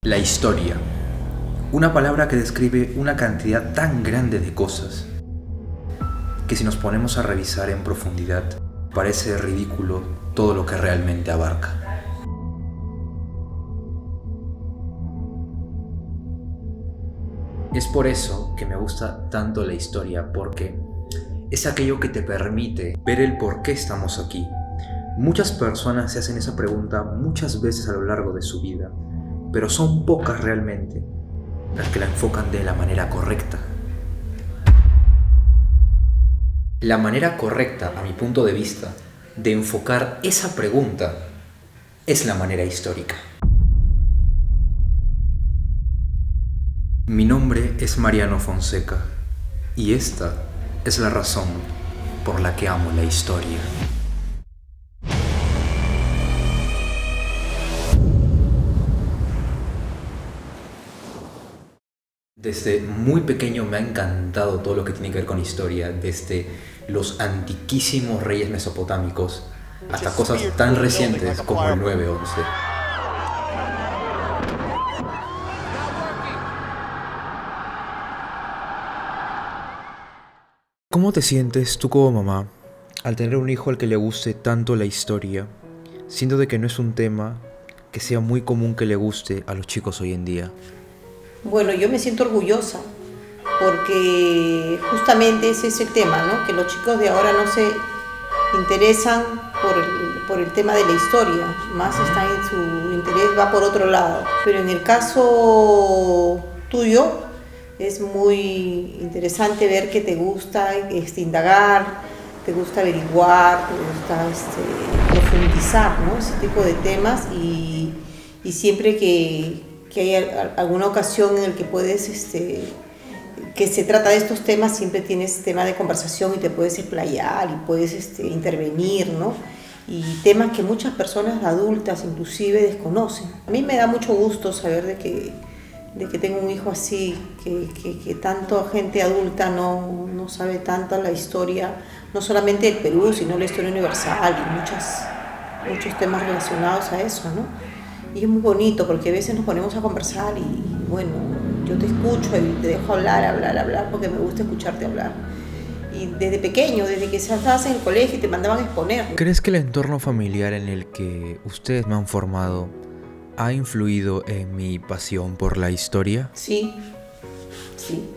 La historia. Una palabra que describe una cantidad tan grande de cosas que si nos ponemos a revisar en profundidad, parece ridículo todo lo que realmente abarca. Es por eso que me gusta tanto la historia, porque es aquello que te permite ver el por qué estamos aquí. Muchas personas se hacen esa pregunta muchas veces a lo largo de su vida, pero son pocas realmente las que la enfocan de la manera correcta. La manera correcta, a mi punto de vista, de enfocar esa pregunta es la manera histórica. Mi nombre es Mariano Fonseca y esta es la razón por la que amo la historia. Desde muy pequeño me ha encantado todo lo que tiene que ver con historia, desde los antiquísimos reyes mesopotámicos hasta cosas tan recientes como el 9/11. ¿Cómo te sientes tú como mamá al tener un hijo al que le guste tanto la historia, siendo de que no es un tema que sea muy común que le guste a los chicos hoy en día? Bueno, yo me siento orgullosa porque justamente ese es el tema, ¿no? Que los chicos de ahora no se interesan por el tema de la historia, más están en su interés va por otro lado. Pero en el caso tuyo es muy interesante ver que te gusta indagar, te gusta averiguar, te gusta profundizar, ¿no? Ese tipo de temas y siempre que hay alguna ocasión en la que puedes, que se trata de estos temas, siempre tienes tema de conversación y te puedes explayar y puedes intervenir, ¿no? Y temas que muchas personas adultas inclusive desconocen. A mí me da mucho gusto saber de que tengo un hijo así, que tanto gente adulta no sabe tanto la historia, no solamente del Perú, sino la historia universal y muchos temas relacionados a eso, ¿no? Y es muy bonito porque a veces nos ponemos a conversar y bueno, yo te escucho y te dejo hablar porque me gusta escucharte hablar. Y desde pequeño, desde que estabas en el colegio y te mandaban a exponer. ¿Crees que el entorno familiar en el que ustedes me han formado ha influido en mi pasión por la historia? Sí, sí.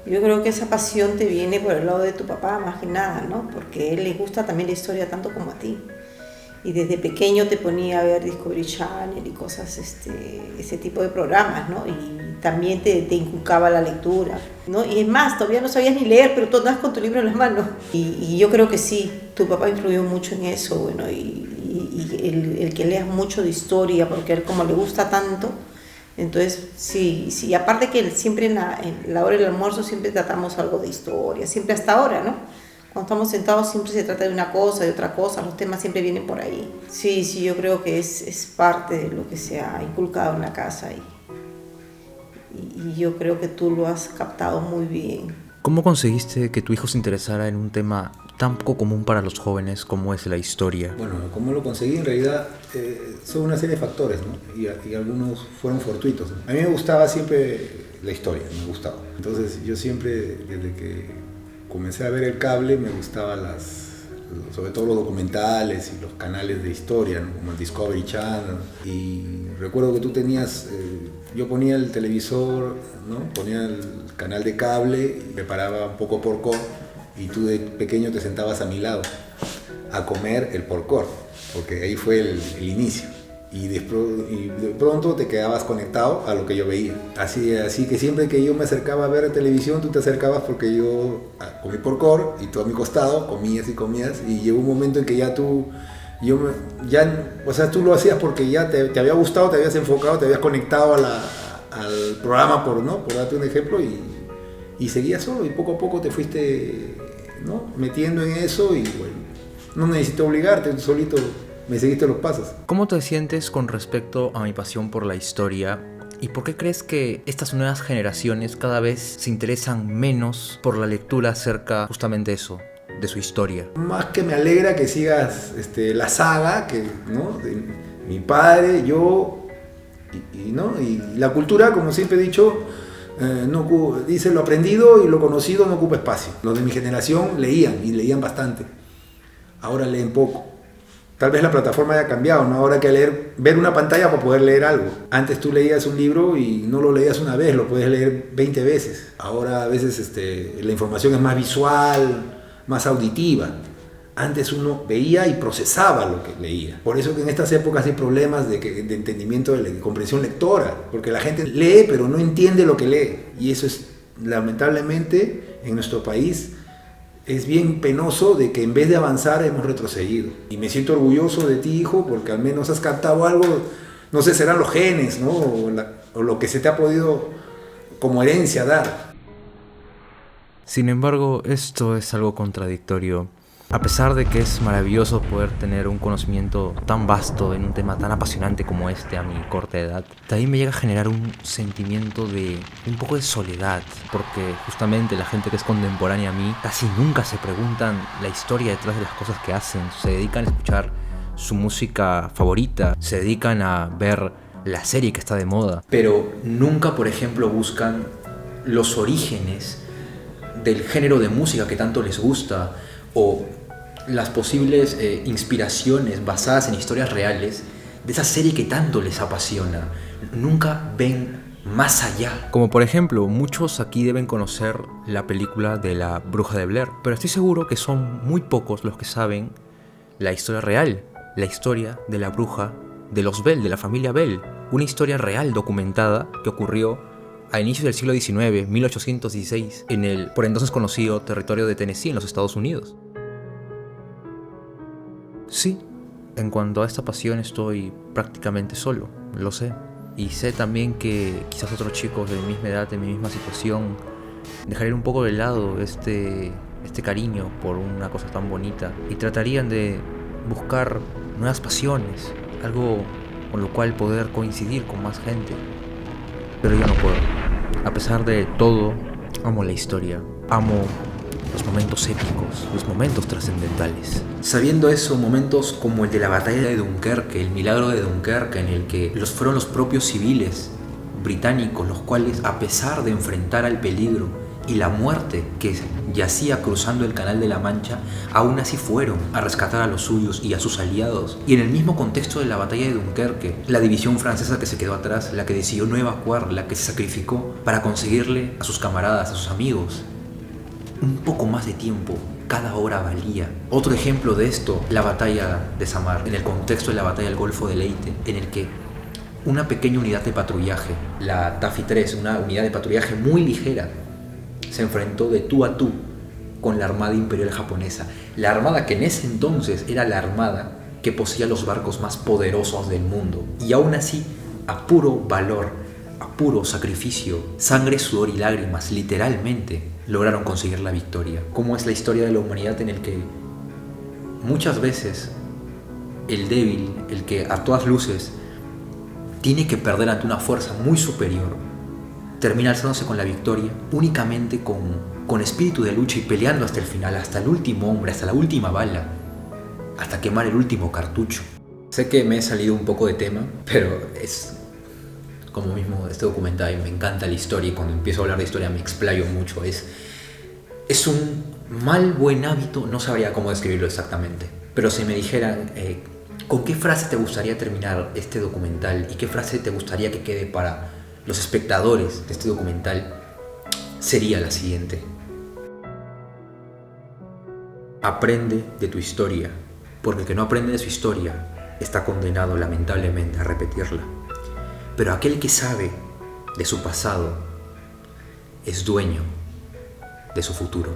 Yo creo que esa pasión te viene por el lado de tu papá más que nada, ¿no? Porque a él le gusta también la historia tanto como a ti. Y desde pequeño te ponía a ver Discovery Channel y cosas, ese tipo de programas, ¿no? Y también te inculcaba la lectura, ¿no? Y es más, todavía no sabías ni leer, pero tú andas con tu libro en las manos. Y yo creo que sí, tu papá influyó mucho en eso, bueno, y el que leas mucho de historia, porque a él como le gusta tanto, entonces sí, aparte que siempre en la hora del almuerzo siempre tratamos algo de historia, siempre hasta ahora, ¿no? Cuando estamos sentados siempre se trata de una cosa, de otra cosa, los temas siempre vienen por ahí. Sí, yo creo que es parte de lo que se ha inculcado en la casa y yo creo que tú lo has captado muy bien. ¿Cómo conseguiste que tu hijo se interesara en un tema tan poco común para los jóvenes como es la historia? Bueno, cómo lo conseguí en realidad son una serie de factores, ¿no? Y algunos fueron fortuitos, ¿no? A mí me gustaba siempre la historia, me gustaba. Entonces yo siempre, desde que comencé a ver el cable, me gustaban sobre todo los documentales y los canales de historia, ¿no? Como el Discovery Channel. Y recuerdo que tú tenías, yo ponía el televisor, ¿no? Ponía el canal de cable, y preparaba un poco porcor y tú de pequeño te sentabas a mi lado a comer el porcor, porque ahí fue el inicio. Y de pronto te quedabas conectado a lo que yo veía. Así que siempre que yo me acercaba a ver televisión, tú te acercabas porque yo comí porcor y tú a mi costado comías y llegó un momento en que ya tú lo hacías porque ya te había gustado, te habías enfocado, te habías conectado al programa, por darte un ejemplo, y seguías solo y poco a poco te fuiste, ¿no? Metiendo en eso y bueno, no necesité obligarte, tú solito me seguiste los pasos. ¿Cómo te sientes con respecto a mi pasión por la historia? ¿Y por qué crees que estas nuevas generaciones cada vez se interesan menos por la lectura acerca justamente de eso, de su historia? Más que me alegra que sigas la saga, ¿no? De mi padre, yo ¿no? Y la cultura, como siempre he dicho, dice lo aprendido y lo conocido no ocupa espacio. Los de mi generación leían y leían bastante. Ahora leen poco. Tal vez la plataforma haya cambiado, ¿no? Ahora hay que ver una pantalla para poder leer algo. Antes tú leías un libro y no lo leías una vez, lo puedes leer 20 veces. Ahora a veces la información es más visual, más auditiva. Antes uno veía y procesaba lo que leía. Por eso que en estas épocas hay problemas de entendimiento, de comprensión lectora, porque la gente lee pero no entiende lo que lee. Y eso es, lamentablemente, en nuestro país, es bien penoso de que en vez de avanzar hemos retrocedido. Y me siento orgulloso de ti, hijo, porque al menos has captado algo, no sé, serán los genes, ¿no? O lo que se te ha podido como herencia dar. Sin embargo, esto es algo contradictorio. A pesar de que es maravilloso poder tener un conocimiento tan vasto en un tema tan apasionante como este a mi corta edad, también me llega a generar un sentimiento de un poco de soledad, porque justamente la gente que es contemporánea a mí casi nunca se preguntan la historia detrás de las cosas que hacen, se dedican a escuchar su música favorita, se dedican a ver la serie que está de moda, pero nunca, por ejemplo, buscan los orígenes del género de música que tanto les gusta, o las posibles inspiraciones basadas en historias reales de esa serie que tanto les apasiona. Nunca ven más allá. Como por ejemplo, muchos aquí deben conocer la película de La Bruja de Blair, pero estoy seguro que son muy pocos los que saben la historia real, la historia de la bruja de los Bell, de la familia Bell, una historia real documentada que ocurrió a inicios del siglo XIX, 1816, en el por entonces conocido territorio de Tennessee, en los Estados Unidos. Sí, en cuanto a esta pasión estoy prácticamente solo, lo sé. Y sé también que quizás otros chicos de mi misma edad, de mi misma situación, dejarían un poco de lado este cariño por una cosa tan bonita y tratarían de buscar nuevas pasiones, algo con lo cual poder coincidir con más gente. Pero yo no puedo. A pesar de todo, amo la historia, amo los momentos épicos, los momentos trascendentales. Sabiendo eso, momentos como el de la batalla de Dunkerque, el milagro de Dunkerque, en el que fueron los propios civiles británicos los cuales, a pesar de enfrentar al peligro y la muerte que yacía cruzando el Canal de la Mancha, aún así fueron a rescatar a los suyos y a sus aliados. Y en el mismo contexto de la batalla de Dunkerque, la división francesa que se quedó atrás, la que decidió no evacuar, la que se sacrificó para conseguirle a sus camaradas, a sus amigos un poco más de tiempo, cada hora valía. Otro ejemplo de esto, la batalla de Samar, en el contexto de la batalla del Golfo de Leyte, en el que una pequeña unidad de patrullaje, la Taffy 3, una unidad de patrullaje muy ligera, se enfrentó de tú a tú con la Armada Imperial Japonesa. La armada que en ese entonces era la armada que poseía los barcos más poderosos del mundo. Y aún así, a puro valor, a puro sacrificio, sangre, sudor y lágrimas, literalmente, lograron conseguir la victoria. Como es la historia de la humanidad en el que muchas veces el débil, el que a todas luces tiene que perder ante una fuerza muy superior, termina alzándose con la victoria únicamente con espíritu de lucha y peleando hasta el final, hasta el último hombre, hasta la última bala, hasta quemar el último cartucho. Sé que me he salido un poco de tema, pero es como mismo este documental y me encanta la historia y cuando empiezo a hablar de historia me explayo mucho. Es un buen hábito, no sabría cómo describirlo exactamente, pero si me dijeran ¿con qué frase te gustaría terminar este documental y qué frase te gustaría que quede para los espectadores de este documental, sería la siguiente: aprende de tu historia, porque el que no aprende de su historia está condenado lamentablemente a repetirla. Pero aquel que sabe de su pasado es dueño de su futuro.